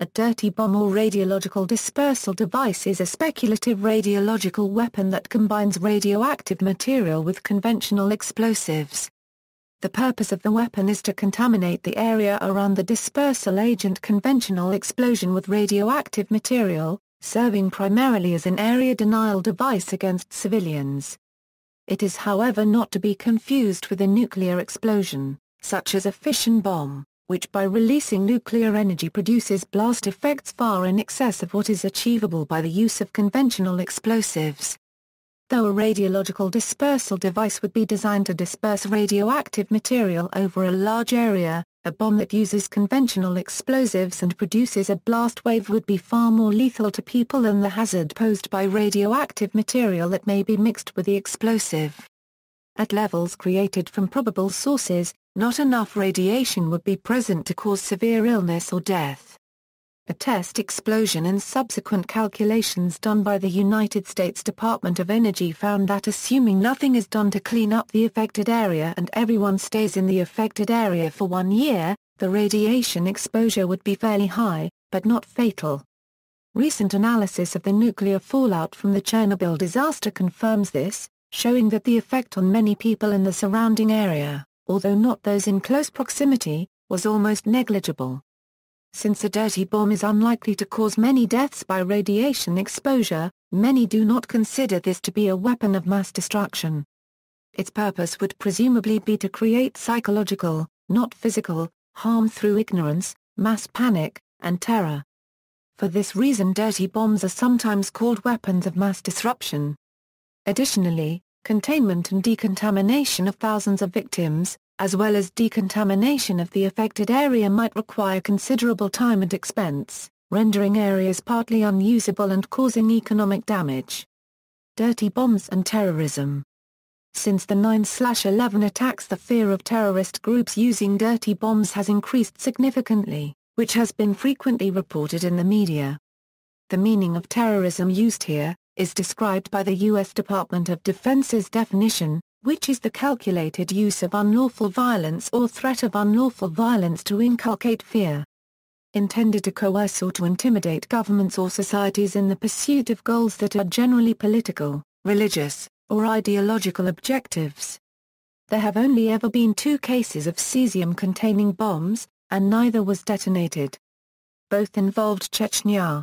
A dirty bomb or radiological dispersal device is a speculative radiological weapon that combines radioactive material with conventional explosives. The purpose of the weapon is to contaminate the area around the dispersal agent conventional explosion with radioactive material, serving primarily as an area denial device against civilians. It is however not to be confused with a nuclear explosion, such as a fission bomb, which by releasing nuclear energy produces blast effects far in excess of what is achievable by the use of conventional explosives. Though a radiological dispersal device would be designed to disperse radioactive material over a large area, a bomb that uses conventional explosives and produces a blast wave would be far more lethal to people than the hazard posed by radioactive material that may be mixed with the explosive. At levels created from probable sources, not enough radiation would be present to cause severe illness or death. A test explosion and subsequent calculations done by the United States Department of Energy found that assuming nothing is done to clean up the affected area and everyone stays in the affected area for 1 year, the radiation exposure would be fairly high, but not fatal. Recent analysis of the nuclear fallout from the Chernobyl disaster confirms this, showing that the effect on many people in the surrounding area, although not those in close proximity, was almost negligible. Since a dirty bomb is unlikely to cause many deaths by radiation exposure, many do not consider this to be a weapon of mass destruction. Its purpose would presumably be to create psychological, not physical, harm through ignorance, mass panic, and terror. For this reason dirty bombs are sometimes called weapons of mass disruption. Additionally, containment and decontamination of thousands of victims, as well as decontamination of the affected area might require considerable time and expense, rendering areas partly unusable and causing economic damage. Dirty bombs and terrorism. Since the 9/11 attacks, the fear of terrorist groups using dirty bombs has increased significantly, which has been frequently reported in the media. The meaning of terrorism used here is described by the U.S. Department of Defense's definition, which is the calculated use of unlawful violence or threat of unlawful violence to inculcate fear. Intended to coerce or to intimidate governments or societies in the pursuit of goals that are generally political, religious, or ideological objectives. There have only ever been 2 cases of cesium-containing bombs, and neither was detonated. Both involved Chechnya.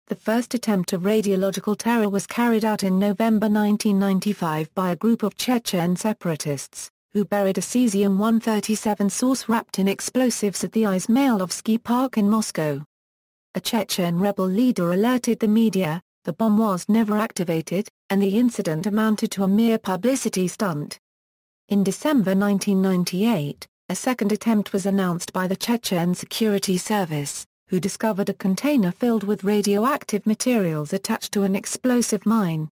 The first attempt of radiological terror was carried out in November 1995 by a group of Chechen separatists, who buried a cesium-137 source wrapped in explosives at the Izmailovsky Park in Moscow. A Chechen rebel leader alerted the media, the bomb was never activated, and the incident amounted to a mere publicity stunt. In December 1998, a second attempt was announced by the Chechen Security Service, who discovered a container filled with radioactive materials attached to an explosive mine.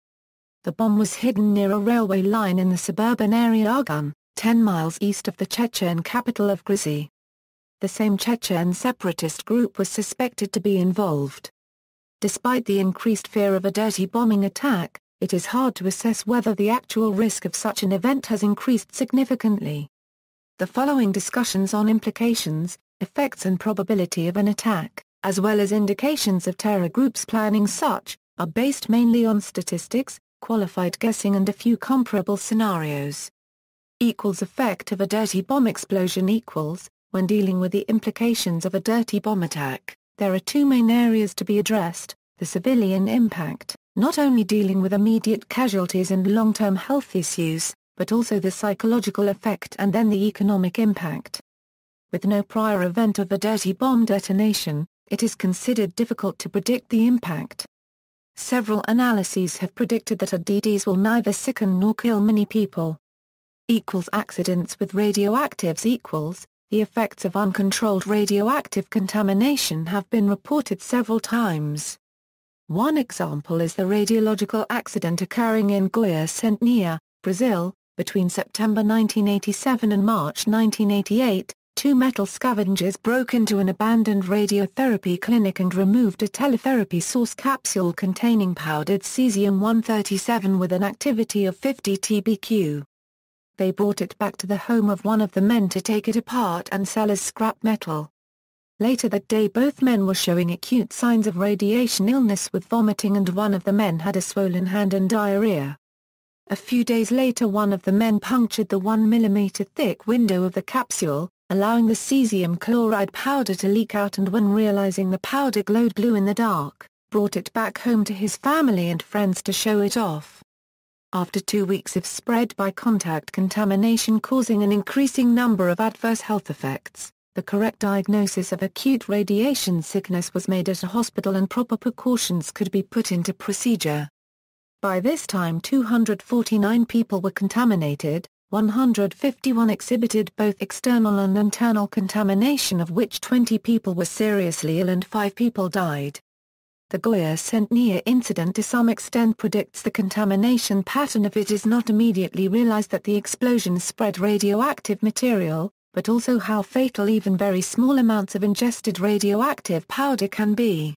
The bomb was hidden near a railway line in the suburban area Argun, 10 miles east of the Chechen capital of Grozny. The same Chechen separatist group was suspected to be involved. Despite the increased fear of a dirty bombing attack, it is hard to assess whether the actual risk of such an event has increased significantly. The following discussions on implications, effects and probability of an attack, as well as indications of terror groups planning such, are based mainly on statistics, qualified guessing and a few comparable scenarios. Effect of a dirty bomb explosion equals, when dealing with the implications of a dirty bomb attack, there are 2 main areas to be addressed: the civilian impact, not only dealing with immediate casualties and long-term health issues, but also the psychological effect and then the economic impact. With no prior event of a dirty bomb detonation, it is considered difficult to predict the impact. Several analyses have predicted that ADDs will neither sicken nor kill many people. Accidents with radioactives equals, the effects of uncontrolled radioactive contamination have been reported several times. One example is the radiological accident occurring in Goiás Centenária, Brazil, between September 1987 and March 1988. 2 metal scavengers broke into an abandoned radiotherapy clinic and removed a teletherapy source capsule containing powdered cesium-137 with an activity of 50 TBq. They brought it back to the home of one of the men to take it apart and sell as scrap metal. Later that day both men were showing acute signs of radiation illness with vomiting, and one of the men had a swollen hand and diarrhea. A few days later one of the men punctured the 1 mm thick window of the capsule, allowing the cesium chloride powder to leak out, and when realizing the powder glowed blue in the dark, brought it back home to his family and friends to show it off. After 2 weeks of spread by contact contamination causing an increasing number of adverse health effects, the correct diagnosis of acute radiation sickness was made at a hospital and proper precautions could be put into procedure. By this time 249 people were contaminated, 151 exhibited both external and internal contamination, of which 20 people were seriously ill and 5 people died. The Goya-Centnier incident to some extent predicts the contamination pattern if it is not immediately realized that the explosion spread radioactive material, but also how fatal even very small amounts of ingested radioactive powder can be.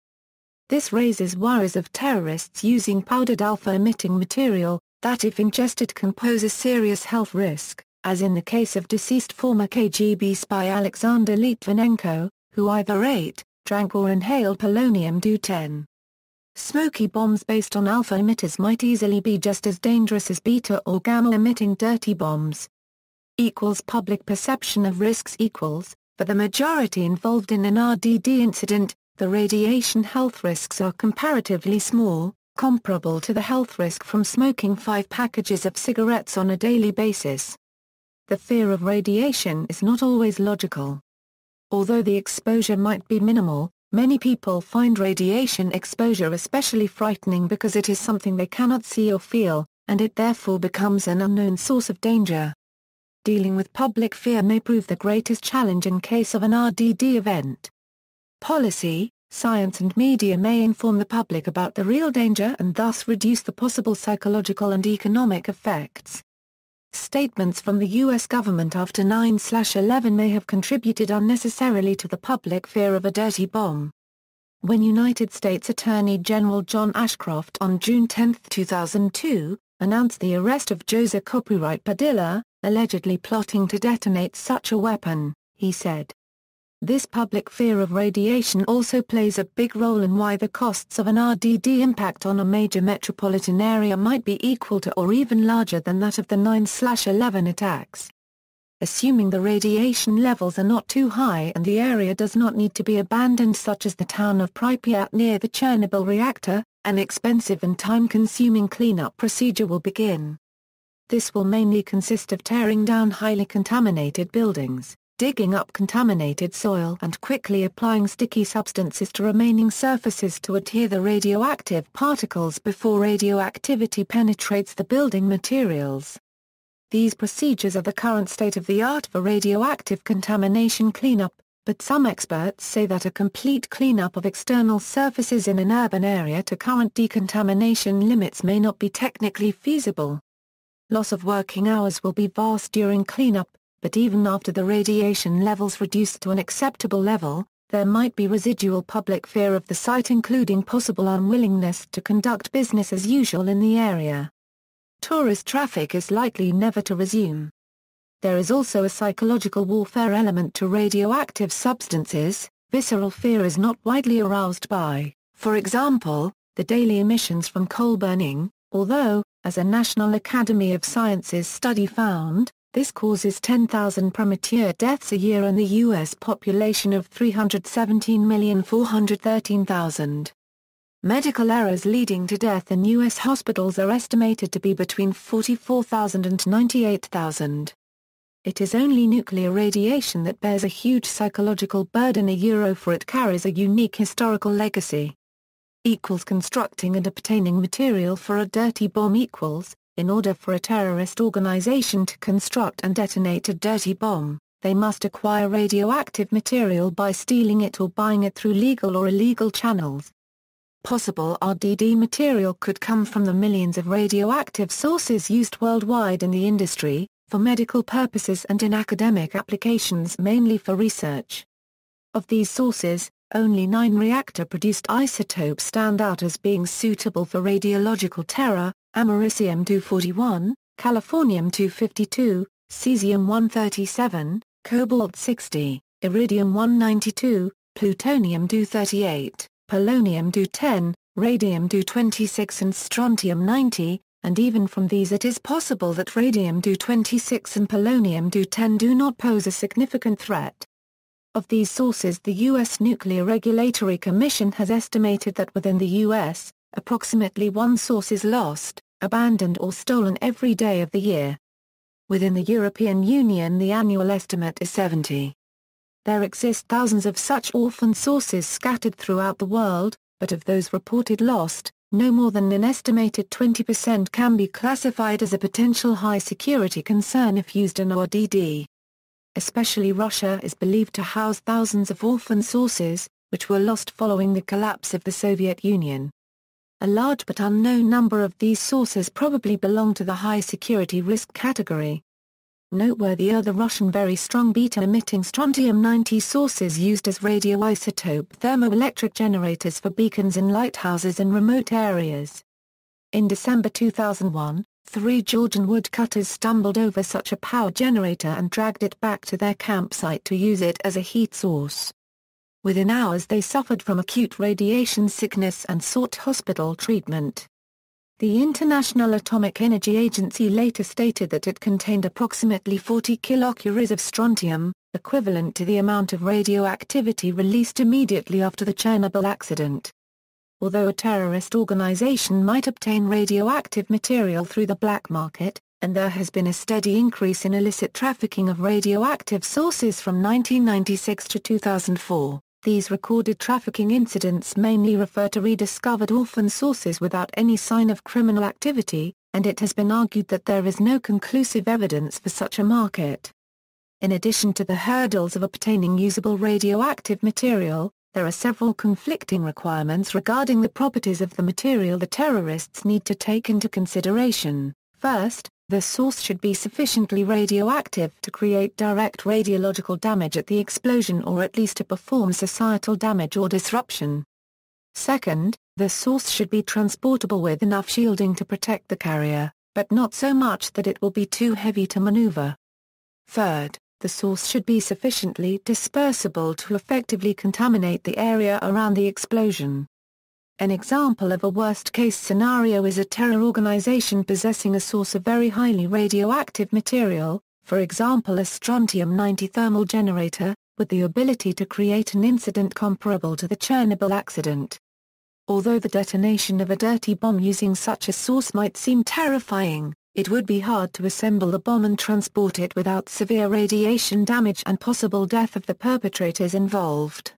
This raises worries of terrorists using powdered alpha-emitting material, that if ingested can pose a serious health risk, as in the case of deceased former KGB spy Alexander Litvinenko, who either ate, drank or inhaled polonium-210. Smoky bombs based on alpha emitters might easily be just as dangerous as beta or gamma-emitting dirty bombs. Public perception of risks equals, for the majority involved in an RDD incident, the radiation health risks are comparatively small, comparable to the health risk from smoking 5 packages of cigarettes on a daily basis. The fear of radiation is not always logical. Although the exposure might be minimal, many people find radiation exposure especially frightening because it is something they cannot see or feel, and it therefore becomes an unknown source of danger. Dealing with public fear may prove the greatest challenge in case of an RDD event. Policy, science and media may inform the public about the real danger and thus reduce the possible psychological and economic effects. Statements from the U.S. government after 9/11 may have contributed unnecessarily to the public fear of a dirty bomb. When United States Attorney General John Ashcroft on June 10, 2002, announced the arrest of Joseph Copyright Padilla, allegedly plotting to detonate such a weapon, he said, "This public fear of radiation also plays a big role in why the costs of an RDD impact on a major metropolitan area might be equal to or even larger than that of the 9/11 attacks. Assuming the radiation levels are not too high and the area does not need to be abandoned, such as the town of Pripyat near the Chernobyl reactor, an expensive and time-consuming cleanup procedure will begin. This will mainly consist of tearing down highly contaminated buildings, digging up contaminated soil and quickly applying sticky substances to remaining surfaces to adhere the radioactive particles before radioactivity penetrates the building materials. These procedures are the current state-of-the-art for radioactive contamination cleanup, but some experts say that a complete cleanup of external surfaces in an urban area to current decontamination limits may not be technically feasible. Loss of working hours will be vast during cleanup, but even after the radiation levels reduced to an acceptable level, there might be residual public fear of the site, including possible unwillingness to conduct business as usual in the area. Tourist traffic is likely never to resume. There is also a psychological warfare element to radioactive substances. Visceral fear is not widely aroused by, for example, the daily emissions from coal burning, although, as a National Academy of Sciences study found, this causes 10,000 premature deaths a year in the U.S. population of 317,413,000. Medical errors leading to death in U.S. hospitals are estimated to be between 44,000 and 98,000. It is only nuclear radiation that bears a huge psychological burden, for it carries a unique historical legacy. Constructing and obtaining material for a dirty bomb equals, in order for a terrorist organization to construct and detonate a dirty bomb, they must acquire radioactive material by stealing it or buying it through legal or illegal channels. Possible RDD material could come from the millions of radioactive sources used worldwide in the industry, for medical purposes and in academic applications, mainly for research. Of these sources, only 9 reactor-produced isotopes stand out as being suitable for radiological terror: americium-241, californium-252, cesium-137, cobalt-60, iridium-192, plutonium-238, polonium-210, radium-226 and strontium-90, and even from these it is possible that radium-226 and polonium-210 do not pose a significant threat. Of these sources, the U.S. Nuclear Regulatory Commission has estimated that within the U.S., approximately one source is lost, abandoned or stolen every day of the year. Within the European Union the annual estimate is 70. There exist thousands of such orphan sources scattered throughout the world, but of those reported lost, no more than an estimated 20% can be classified as a potential high security concern if used in ODD. Especially Russia is believed to house thousands of orphan sources, which were lost following the collapse of the Soviet Union. A large but unknown number of these sources probably belong to the high security risk category. Noteworthy are the Russian very strong beta-emitting strontium-90 sources used as radioisotope thermoelectric generators for beacons in lighthouses in remote areas. In December 2001, 3 Georgian woodcutters stumbled over such a power generator and dragged it back to their campsite to use it as a heat source. Within hours they suffered from acute radiation sickness and sought hospital treatment. The International Atomic Energy Agency later stated that it contained approximately 40 kilocuries of strontium, equivalent to the amount of radioactivity released immediately after the Chernobyl accident. Although a terrorist organization might obtain radioactive material through the black market, and there has been a steady increase in illicit trafficking of radioactive sources from 1996 to 2004, these recorded trafficking incidents mainly refer to rediscovered orphan sources without any sign of criminal activity, and it has been argued that there is no conclusive evidence for such a market. In addition to the hurdles of obtaining usable radioactive material, there are several conflicting requirements regarding the properties of the material the terrorists need to take into consideration. First, the source should be sufficiently radioactive to create direct radiological damage at the explosion or at least to perform societal damage or disruption. Second, the source should be transportable with enough shielding to protect the carrier, but not so much that it will be too heavy to maneuver. Third, the source should be sufficiently dispersible to effectively contaminate the area around the explosion. An example of a worst-case scenario is a terror organization possessing a source of very highly radioactive material, for example a strontium-90 thermal generator, with the ability to create an incident comparable to the Chernobyl accident. Although the detonation of a dirty bomb using such a source might seem terrifying, it would be hard to assemble the bomb and transport it without severe radiation damage and possible death of the perpetrators involved.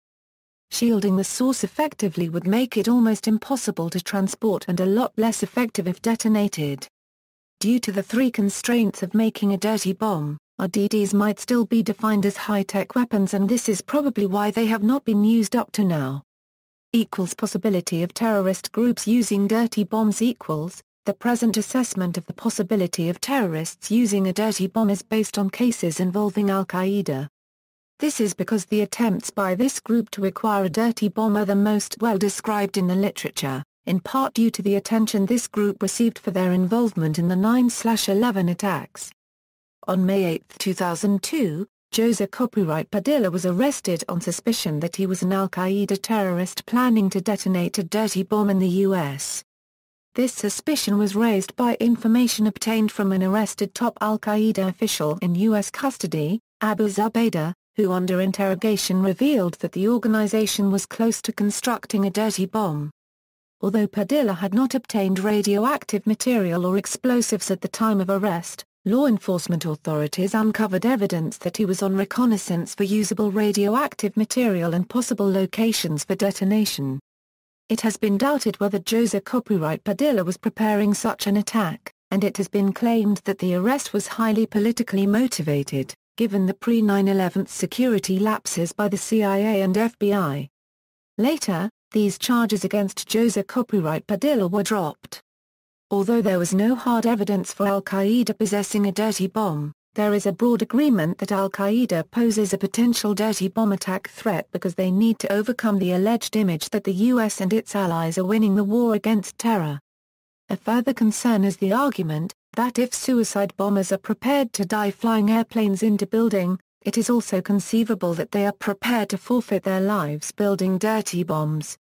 Shielding the source effectively would make it almost impossible to transport and a lot less effective if detonated. Due to the 3 constraints of making a dirty bomb, RDDs might still be defined as high-tech weapons, and this is probably why they have not been used up to now. Possibility of terrorist groups using dirty bombs equals, the present assessment of the possibility of terrorists using a dirty bomb is based on cases involving Al-Qaeda. This is because the attempts by this group to acquire a dirty bomb are the most well described in the literature, in part due to the attention this group received for their involvement in the 9/11 attacks. On May 8, 2002, José Copyright Padilla was arrested on suspicion that he was an Al-Qaeda terrorist planning to detonate a dirty bomb in the U.S. This suspicion was raised by information obtained from an arrested top Al-Qaeda official in U.S. custody, Abu Zubaydah, who under interrogation revealed that the organization was close to constructing a dirty bomb. Although Padilla had not obtained radioactive material or explosives at the time of arrest, law enforcement authorities uncovered evidence that he was on reconnaissance for usable radioactive material and possible locations for detonation. It has been doubted whether José Copyright Padilla was preparing such an attack, and it has been claimed that the arrest was highly politically motivated, given the pre-9/11 security lapses by the CIA and FBI. Later, these charges against José Copyright Padilla were dropped. Although there was no hard evidence for Al-Qaeda possessing a dirty bomb, there is a broad agreement that Al-Qaeda poses a potential dirty bomb attack threat because they need to overcome the alleged image that the U.S. and its allies are winning the war against terror. A further concern is the argument that if suicide bombers are prepared to die flying airplanes into building, it is also conceivable that they are prepared to forfeit their lives building dirty bombs.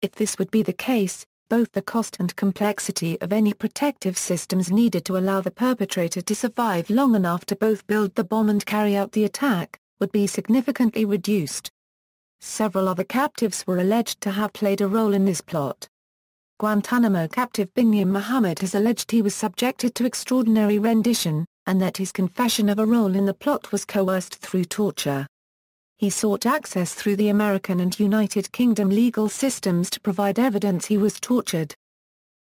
If this would be the case, both the cost and complexity of any protective systems needed to allow the perpetrator to survive long enough to both build the bomb and carry out the attack, would be significantly reduced. Several other captives were alleged to have played a role in this plot. Guantanamo captive Binyam Mohammed has alleged he was subjected to extraordinary rendition, and that his confession of a role in the plot was coerced through torture. He sought access through the American and United Kingdom legal systems to provide evidence he was tortured.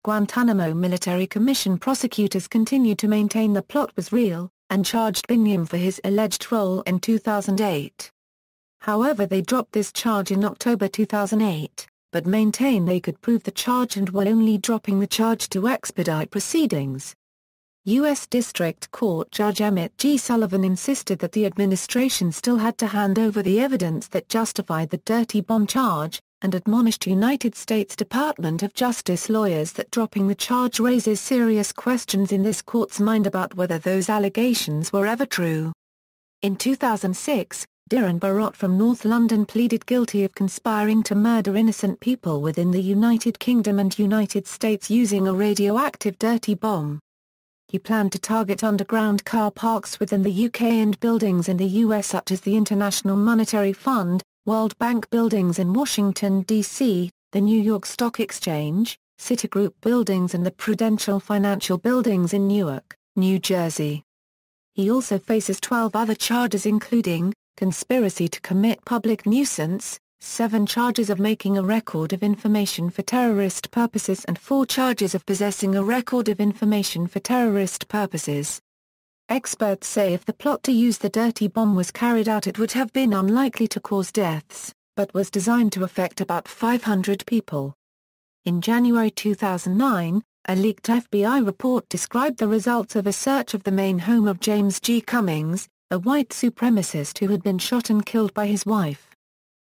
Guantanamo Military Commission prosecutors continued to maintain the plot was real, and charged Binyam for his alleged role in 2008. However, they dropped this charge in October 2008, but maintain they could prove the charge and were only dropping the charge to expedite proceedings. U.S. District Court Judge Emmett G. Sullivan insisted that the administration still had to hand over the evidence that justified the dirty bomb charge, and admonished United States Department of Justice lawyers that dropping the charge raises serious questions in this court's mind about whether those allegations were ever true. In 2006, Diran Barot from North London pleaded guilty of conspiring to murder innocent people within the United Kingdom and United States using a radioactive dirty bomb. He planned to target underground car parks within the UK and buildings in the US such as the International Monetary Fund, World Bank buildings in Washington, D.C., the New York Stock Exchange, Citigroup buildings and the Prudential Financial buildings in Newark, New Jersey. He also faces 12 other charges including conspiracy to commit public nuisance, 7 charges of making a record of information for terrorist purposes and 4 charges of possessing a record of information for terrorist purposes. Experts say if the plot to use the dirty bomb was carried out it would have been unlikely to cause deaths, but was designed to affect about 500 people. In January 2009, a leaked FBI report described the results of a search of the main home of James G. Cummings, a white supremacist who had been shot and killed by his wife.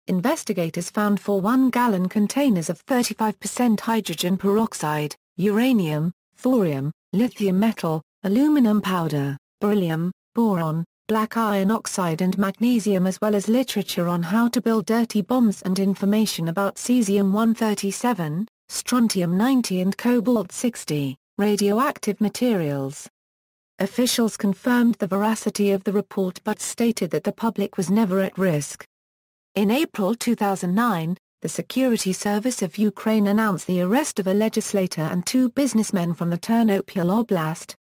Investigators found 4 one-gallon containers of 35% hydrogen peroxide, uranium, thorium, lithium metal, aluminum powder, beryllium, boron, black iron oxide and magnesium, as well as literature on how to build dirty bombs and information about cesium-137, strontium-90 and cobalt-60, radioactive materials. Officials confirmed the veracity of the report but stated that the public was never at risk. In April 2009, the Security Service of Ukraine announced the arrest of a legislator and 2 businessmen from the Chernobyl Oblast.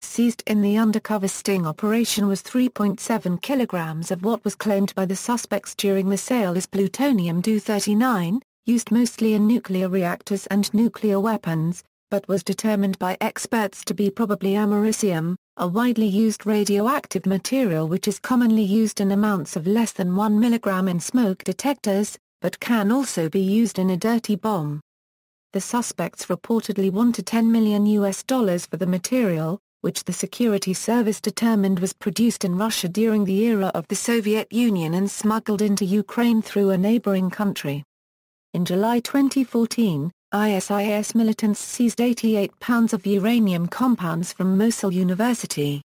Seized in the undercover sting operation was 3.7 kilograms of what was claimed by the suspects during the sale as plutonium-239, used mostly in nuclear reactors and nuclear weapons, but was determined by experts to be probably americium, a widely used radioactive material which is commonly used in amounts of less than 1 milligram in smoke detectors, but can also be used in a dirty bomb. The suspects reportedly wanted $10 million for the material, which the security service determined was produced in Russia during the era of the Soviet Union and smuggled into Ukraine through a neighboring country. In July 2014, ISIS militants seized 88 pounds of uranium compounds from Mosul University.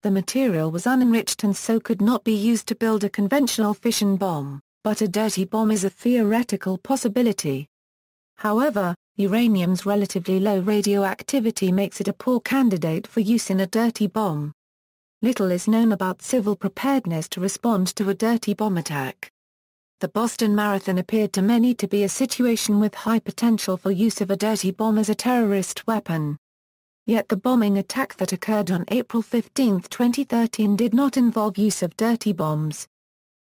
The material was unenriched and so could not be used to build a conventional fission bomb, but a dirty bomb is a theoretical possibility. However, uranium's relatively low radioactivity makes it a poor candidate for use in a dirty bomb. Little is known about civil preparedness to respond to a dirty bomb attack. The Boston Marathon appeared to many to be a situation with high potential for use of a dirty bomb as a terrorist weapon. Yet the bombing attack that occurred on April 15, 2013 did not involve use of dirty bombs.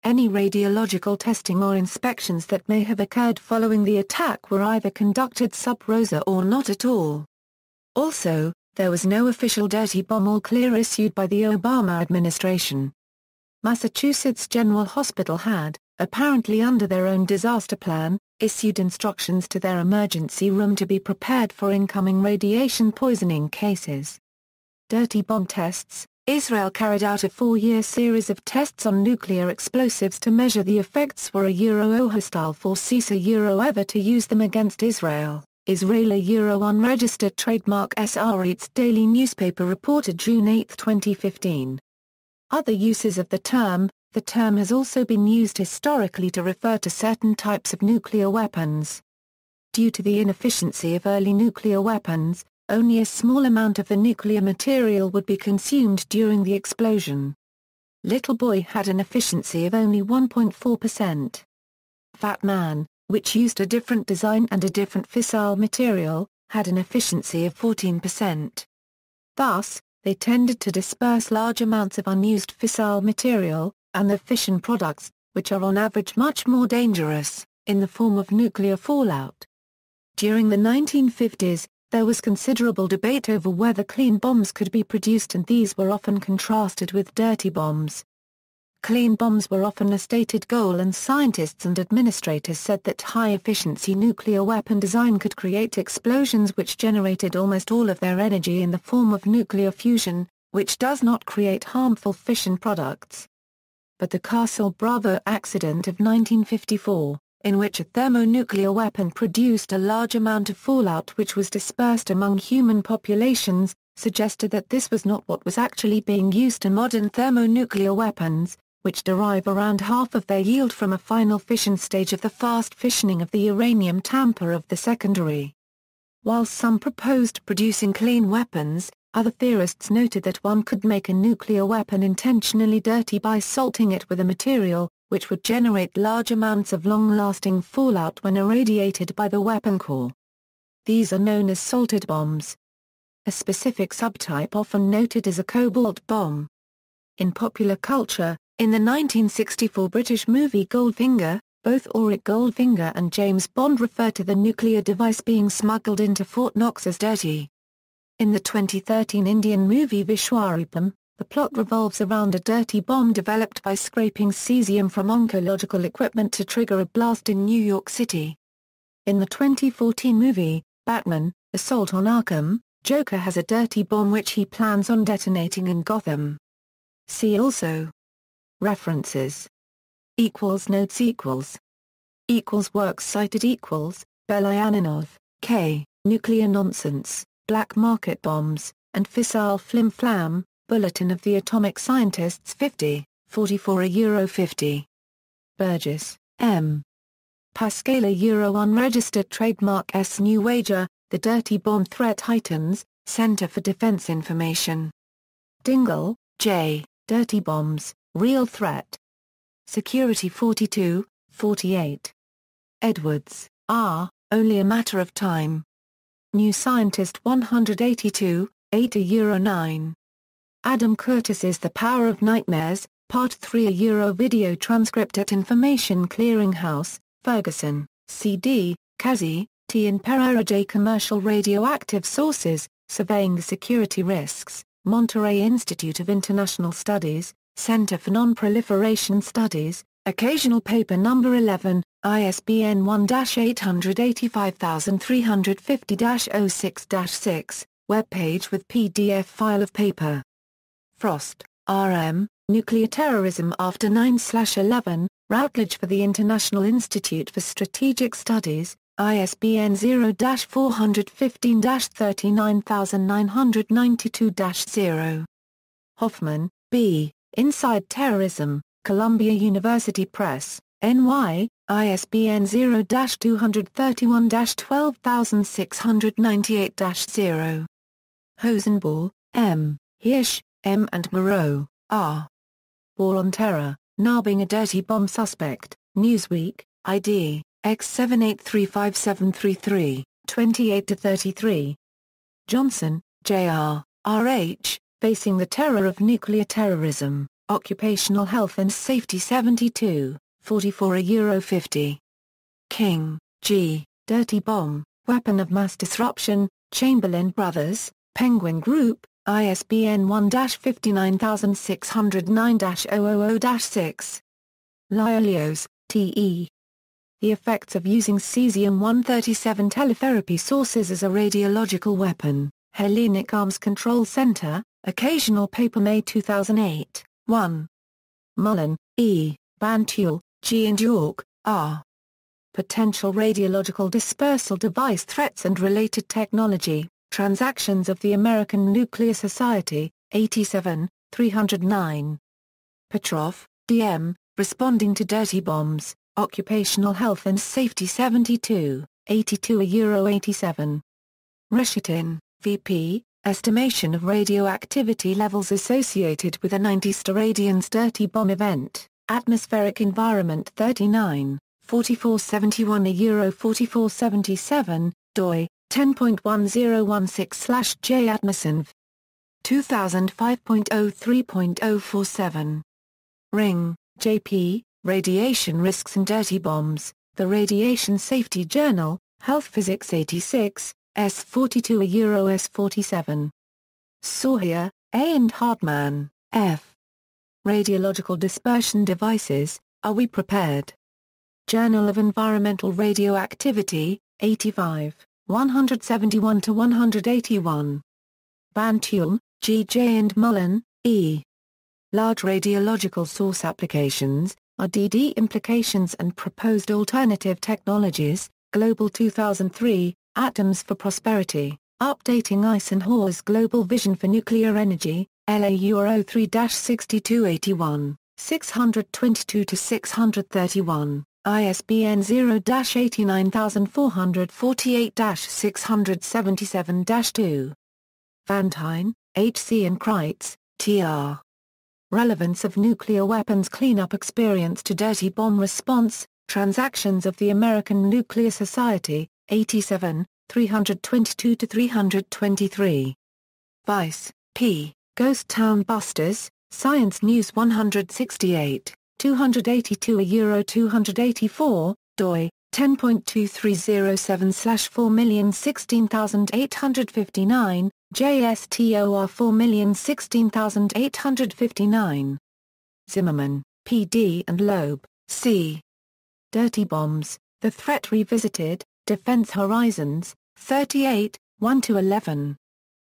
Any radiological testing or inspections that may have occurred following the attack were either conducted sub rosa or not at all. Also, there was no official dirty bomb all clear issued by the Obama administration. Massachusetts General Hospital had, apparently under their own disaster plan, issued instructions to their emergency room to be prepared for incoming radiation poisoning cases. Dirty bomb tests. Israel carried out a 4-year series of tests on nuclear explosives to measure the effects for a hostile force ever to use them against Israel. Israeli unregistered trademark Haaretz daily newspaper reported June 8, 2015. Other uses of the term has also been used historically to refer to certain types of nuclear weapons. Due to the inefficiency of early nuclear weapons, only a small amount of the nuclear material would be consumed during the explosion. Little Boy had an efficiency of only 1.4%. Fat Man, which used a different design and a different fissile material, had an efficiency of 14%. Thus, they tended to disperse large amounts of unused fissile material, and the fission products, which are on average much more dangerous, in the form of nuclear fallout. During the 1950s, there was considerable debate over whether clean bombs could be produced, and these were often contrasted with dirty bombs. Clean bombs were often a stated goal, and scientists and administrators said that high-efficiency nuclear weapon design could create explosions which generated almost all of their energy in the form of nuclear fusion, which does not create harmful fission products. But the Castle Bravo accident of 1954, in which a thermonuclear weapon produced a large amount of fallout which was dispersed among human populations, suggested that this was not what was actually being used in modern thermonuclear weapons, which derive around half of their yield from a final fission stage of the fast fissioning of the uranium tamper of the secondary. While some proposed producing clean weapons, other theorists noted that one could make a nuclear weapon intentionally dirty by salting it with a material, which would generate large amounts of long-lasting fallout when irradiated by the weapon core. These are known as salted bombs. A specific subtype often noted is a cobalt bomb. In popular culture, in the 1964 British movie Goldfinger, both Auric Goldfinger and James Bond refer to the nuclear device being smuggled into Fort Knox as dirty. In the 2013 Indian movie Vishwarupam, the plot revolves around a dirty bomb developed by scraping cesium from oncological equipment to trigger a blast in New York City. In the 2014 movie, Batman, Assault on Arkham, Joker has a dirty bomb which he plans on detonating in Gotham. See also. References. Notes Works cited Belyaninov, K., Nuclear Nonsense, Black Market Bombs, and Fissile Flim-Flam, Bulletin of the Atomic Scientists 50, 44 €50. Burgess, M. Pascal Unregistered Trademark S. New Wager, The Dirty Bomb Threat Heightens, Center for Defense Information. Dingle, J., Dirty Bombs, Real Threat. Security 42, 48. Edwards, R., Only a Matter of Time. New Scientist 182, 8 €9. Adam Curtis's The Power of Nightmares, Part 3 video transcript at Information Clearinghouse, Ferguson, C.D., Kazi, T. and Pereira J. Commercial Radioactive Sources, Surveying the Security Risks, Monterey Institute of International Studies, Center for Non-Proliferation Studies, Occasional Paper No. 11, ISBN 1-800-85350-06-6, webpage with PDF file of paper. Frost, R.M., Nuclear Terrorism After 9/11, Routledge for the International Institute for Strategic Studies, ISBN 0-415-39992-0. Hoffman, B., Inside Terrorism, Columbia University Press, NY, ISBN 0-231-12698-0. Hosenball, M., Hirsch, M. and Moreau, R. War on Terror, Now Being a Dirty Bomb Suspect, Newsweek, ID, X78357333, 28-33. Johnson, J.R., R.H., Facing the Terror of Nuclear Terrorism, Occupational Health and Safety 72, 44 €50. King, G., Dirty Bomb, Weapon of Mass Disruption, Chamberlain Brothers, Penguin Group, ISBN 1-59609-000-6. Liolios, T.E. The Effects of Using Cesium-137 Teletherapy Sources as a Radiological Weapon, Hellenic Arms Control Center, Occasional Paper May 2008, 1. Mullen, E., Bantul, G. and York, R. Potential Radiological Dispersal Device Threats and Related Technology, Transactions of the American Nuclear Society, 87, 309. Petrov, D.M., Responding to Dirty Bombs, Occupational Health and Safety 72, 82–87. Reshetin, V.P., Estimation of radioactivity levels associated with a 90 radians dirty bomb event, Atmospheric Environment 39, 4471–4477, doi, 10.1016/J Atmosenv. 2005.03.047. Ring, J.P., Radiation Risks and Dirty Bombs, The Radiation Safety Journal, Health Physics 86, S42–S47. Sawyer, A. and Hartman, F. Radiological Dispersion Devices, Are We Prepared? Journal of Environmental Radioactivity, 85, 171–181. Van Tuel, G. J. and Mullen, E. Large Radiological Source Applications, RDD Implications and Proposed Alternative Technologies, Global 2003, Atoms for Prosperity, Updating Eisenhower's Global Vision for Nuclear Energy, LA Euro 3-6281, 622–631, ISBN 0-89448-677-2. Van Tine, H. C. and Kreitz, T. R. Relevance of Nuclear Weapons Cleanup Experience to Dirty Bomb Response, Transactions of the American Nuclear Society, 87, 322–323. Weiss, P., Ghost Town Busters, Science News 168, 282–284, doi, 10.2307/4016859, JSTOR 4016859. Zimmerman, P.D. and Loeb, C. Dirty Bombs, The Threat Revisited, Defense Horizons, 38, 1–11.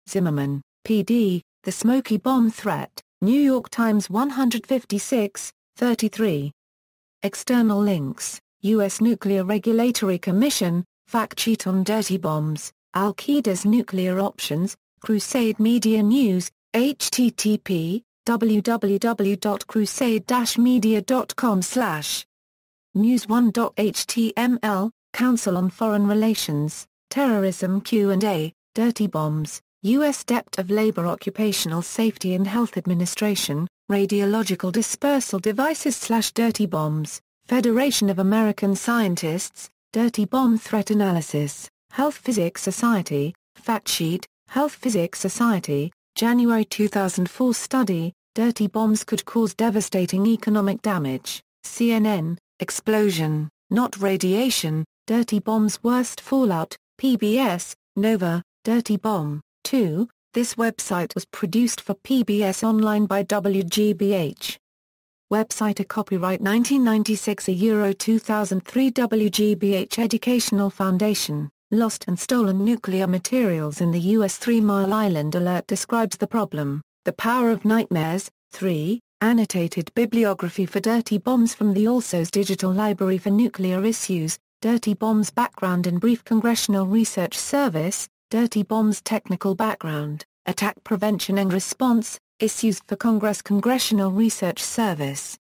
Zimmerman, P.D., The Smoky Bomb Threat, New York Times 156, 33. External links, U.S. Nuclear Regulatory Commission, Fact Sheet on Dirty Bombs, Al-Qaeda's Nuclear Options, Crusade Media News, http, www.crusade-media.com/ News1.html, Council on Foreign Relations, Terrorism Q&A, Dirty Bombs, U.S. Dept of Labor Occupational Safety and Health Administration, Radiological Dispersal Devices/Dirty Bombs, Federation of American Scientists, Dirty Bomb Threat Analysis, Health Physics Society, Fact Sheet, Health Physics Society, January 2004 Study, Dirty Bombs Could Cause Devastating Economic Damage, CNN, Explosion, Not Radiation, Dirty Bombs Worst Fallout, PBS, Nova, Dirty Bomb, 2. This website was produced for PBS Online by WGBH. Website a copyright 1996 a Euro 2003 WGBH Educational Foundation. Lost and stolen nuclear materials in the U.S. 3 Mile Island alert describes the problem. The Power of Nightmares, 3, annotated bibliography for Dirty Bombs from the ALSO's Digital Library for Nuclear Issues, Dirty Bombs Background and Brief Congressional Research Service, Dirty Bombs Technical Background, Attack Prevention and Response, Issues for Congress Congressional Research Service.